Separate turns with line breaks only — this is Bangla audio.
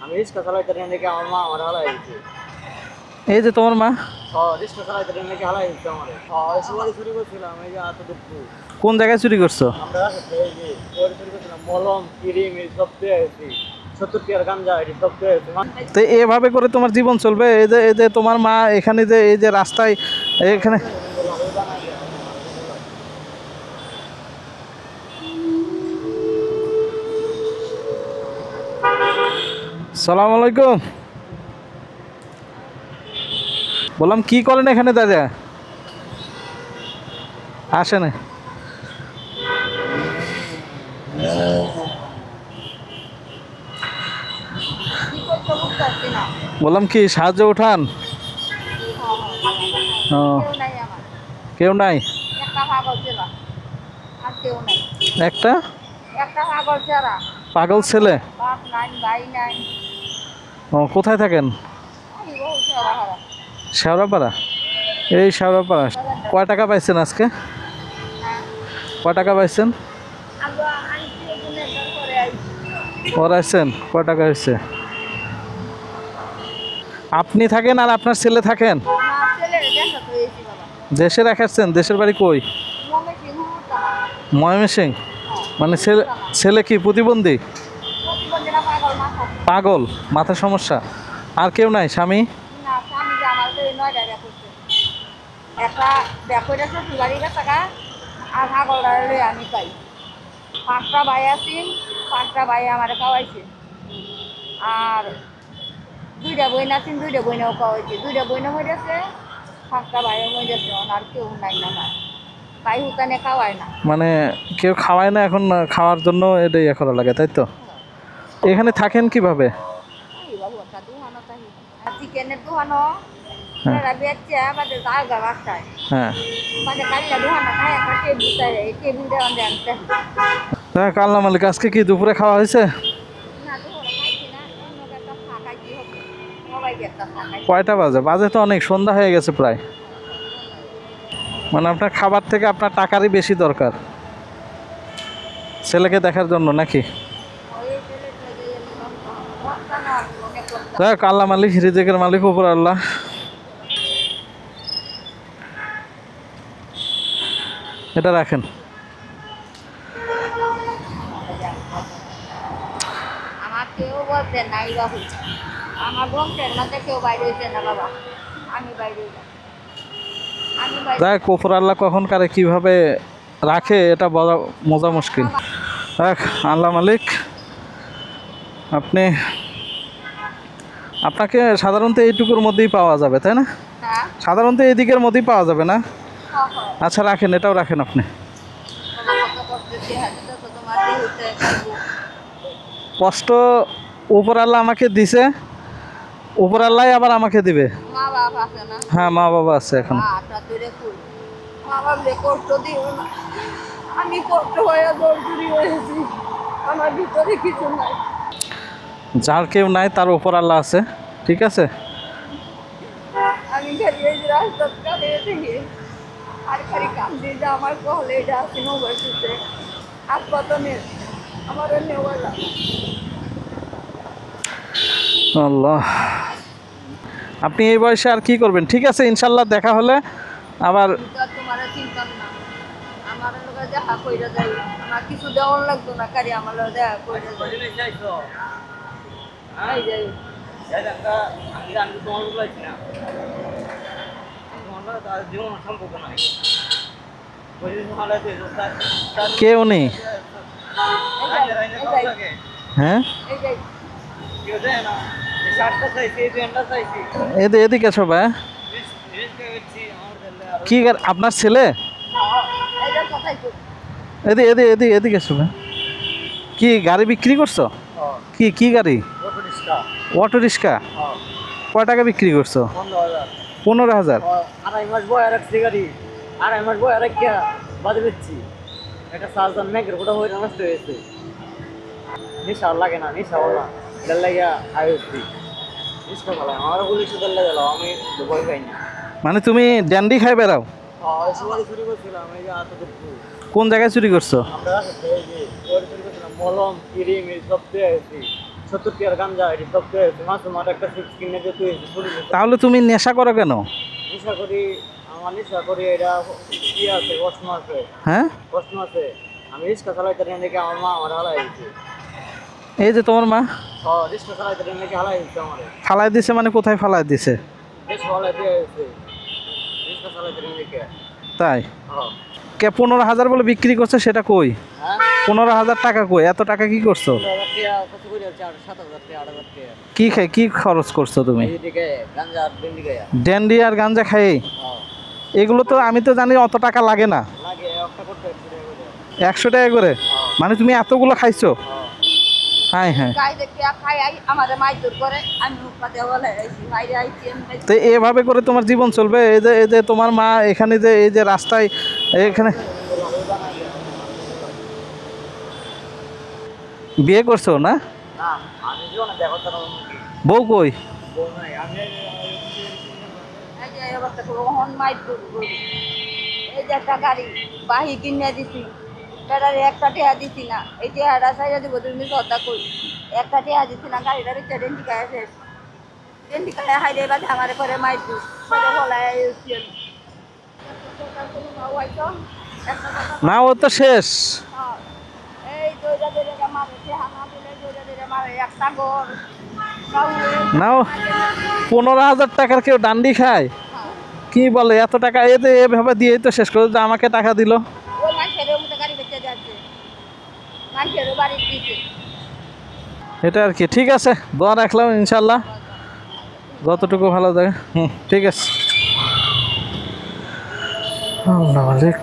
আমি রিক্সা চালাইতে নাকি আমার মা আমার হালাই দিচ্ছে।
এই যে তোমার মা
রিক্সা চালাইতে নাকি হালাই দিচ্ছে আমার। সবাই চুরি করছিলাম, এই যে এত দুঃখ।
কোন জায়গায় চুরি করছো?
আমরা এই যে চুরি করছিলাম, মলম ক্রিম এই সব পেয়েছি, 70 টাকার গাঞ্জা এটি সব পেয়েছি।
তো এভাবে করে তোমার জীবন চলবে? এই যে তোমার মা এখানে যে এই যে রাস্তায় এখানে। সালাম আলাইকুম। বললাম কি করেন এখানে দাদা? আসেন। বললাম কি সাহায্য উঠান? ও, কেউ নাই? একটা পাগল ছেলে? ও, কোথায় থাকেন? শেওড়াপাড়া। এই শেওড়াপাড়া। কয় টাকা পাইছেন আজকে? কয় টাকা পাইছেন? পড়াইছেন? কয় টাকা হয়েছে? আপনি থাকেন আর আপনার ছেলে থাকেন? দেশে রাখাচ্ছেন? দেশের বাড়ি কই? ময়মনসিং। মানে ছেলে কি প্রতিবন্ধী? পাগল, মাথার সমস্যা? আর কেউ নাই? স্বামী?
আমি পাই 5টা ভাই আছি, 5টা ভাই আমার খাওয়াইছে। আর 2টা বইন আছেন, 2টা বইনেও খাওয়াইছে। 2টা বইনে হয়ে গেছে, 5টা ভাইও হয়ে গেছে। আর কেউ নাই না, আমার ভাই হুতানে খাওয়ায় না।
মানে কেউ খাওয়ায় না এখন, খাওয়ার জন্য এটা ইয়ে করা লাগে, তাই তো? এখানে থাকেন কিভাবে?
চিকেনের দোকানো বেচছে আমাদের জায়গা রাস্তায়।
হ্যাঁ,
মানে কাল্লা দোকানো খায়, একটা টেবিল চাই, এই টেবিলটা আমাদের আনতে
হ্যাঁ। কাল্লা মালিক আজকে কি দুপুরে খাওয়া হয়েছে?
না, দুপুরে খাইছি না, অন্য একটা ফাঁকাই কি হবে, সবাইকে একটা ফাঁকাই।
কয়টা বাজে? বাজে তো অনেক, সন্ধ্যা হয়ে গেছে প্রায়। মানে আপনার খাবার থেকে আপনার টাকারই বেশি দরকার ছেলেকে দেখার জন্য, নাকি? দেখ, আল্লাহ মালিক, রিজিকের মালিক উপর আল্লাহ। এটা রাখেন।
আমার কেউ বলতে নাই বাবু, আমার বংশের মধ্যে কেউ বাইরে হইছে না বাবা, আমি বাইরে
দেখ, উপর আল্লাহ কখন কারে কিভাবে রাখে এটা বলা মজা মুশকিল। দেখ, আল্লাহ মালিক। আপনাকে সাধারণত এইটুকুর মধ্যেই পাওয়া যাবে, তাই না? সাধারণত এদিকের মধ্যেই পাওয়া যাবে না? আচ্ছা, রাখেন, এটাও রাখেন আপনি। কষ্ট উপর আল্লাহ আমাকে দিছে, উপর আল্লাহ আবার আমাকে দিবে। হ্যাঁ, মা বাবা আছে এখন।
আমি কষ্ট হয়ে দৌড়ি হয়েছি, আমার ভিতরে কিছু নাই।
যার কেউ নাই তার উপর আল্লাহ আছে, ঠিক আছে?
আমি খালি এই রাস্তা কাটিয়ে থেকে আর খালি কাম দিয়ে যা আমার কহলে এটা আছে মোবাইল দিতে হাসপাতালে আমার নেওয়া লাগে।
আল্লাহ, আপনি এই বয়সে আর কি করবেন? ঠিক আছে, ইনশাল্লাহ দেখা হলে আবার।
তোমার চিন্তা না, আমার লোক দেখা কইরা যাই, আমার কিছু দেওয়ার লাগতো না, কারি আমার লোক দেখা কইরা যাই। যাই
কেউ নেই? হ্যাঁ, এদিকে সবাই। কি আপনার ছেলে? এদিকে সবাই। কি গাড়ি বিক্রি করছো? কি গাড়ি? Auto rickshaw. কয় টাকা বিক্রি করছো? 15,000।
2.5 মাস বয় আর একটি গাড়ি, 2.5 মাস বয় আর একটা বাদে দিচ্ছি। এটা সালসান মেঘের ফোটা হয়ে নষ্ট হয়েছে। নিশা লাগে না, নিশা বলা দেড় লাগিয়া আইসি নিষ্কা বলা আমারও পুলিশ দেড় লাগে, আমি ভয় পাই না।
মানে তুমি ড্যান্ডি খাই বেড়াও?
চুরি করছিলাম, এই যে এত দুঃখ।
কোন জায়গায় চুরি করছো?
আমরা চুরি করছিলাম, মলম ক্রিম এই সব পেয়েছি, 70 টাকার গাঞ্জা এটি সব করে মাসুম আর একটা চিপস কিনে দিয়ে তুই
তাহলে তুমি নেশা করো কেন?
নেশা করি, আমার নেশা করি এটা কি আছে কষ্ট আছে,
হ্যাঁ
কষ্ট আছে। আমি রিক্সা চালাইতে নাকি আমার মা আমার হালাই দিচ্ছে।
এই যে তোমার মা
রিক্সা চালাইতে নাকি হালাই দিচ্ছে আমার।
ফালাই দিছে মানে কোথায় ফালাই দিছে?
রিক্সা হালাই দিয়ে দিচ্ছে, রিক্সা চালাইতে নাকি।
তাই
হ্যাঁ
কে 15,000 বলে বিক্রি করছে, সেটা কই?
হ্যাঁ
15,000 টাকা কই? এত টাকা কি করছো?
15,000 টাকা কত করে আছে? 7,000 টাকা 8,000 টাকা
কি খরচ করছো তুমি?
এইদিকে গাঞ্জা আর বিন্দিকে।
ড্যান্ডি আর গাঞ্জা খাই?
হ্যাঁ
এগুলো তো আমি তো জানি অত টাকা লাগে না।
লাগে একটা করতে
100 টাকা করে? মানে তুমি এতগুলো খাইছো? হ্যাঁ হ্যাঁ।
গাই দেখে খাই আমাদের মাইদুর করে আমি উৎপাদে বলে আইছি বাইরে আইছি আমি
তো এভাবে করে তোমার জীবন চলবে? এই যে তোমার মা এখানে যে এই যে রাস্তায় এখানে বিয়ে করছো না?
না আমি জীবনে দেখো তার
বউ কই?
বউ নাই। আমি
এই যে এবার তো হন মাইদুর করি এই যে একটা গাড়ি বাহি কিনে দিছি এটারে একটা টেয়া দিছি না এই যে হাড়া সাইডে দিব তুমি শ্রদ্ধা করি একটা টেয়া দিছি না গাড়িটা বেচে ডেন্টি গায়ে শেষ ডেন্টি গায়ে হাইরে এবার ঝামারে করে মাইদুর সরে বলায়
না ও তো শেষ।
এই দইটা দইটা মারে হানা দিলে দইটা মারে একটা গর
নাও 15,000 টাকার কেউ ডান্ডি খায়? কি বলে এত টাকা? এতে এভাবে দিয়েই তো শেষ করে যে আমাকে টাকা দিল।
ওই মাইসেরও মতো গাড়ি বেচে যাচ্ছে মাইসেরও বাড়ি দিচ্ছে
এটা আর কি। ঠিক আছে, দোয়া রাখলাম ইনশাল্লাহ যতটুকু ভালো থাকে। ঠিক আছে। আল্লাহ মালিক।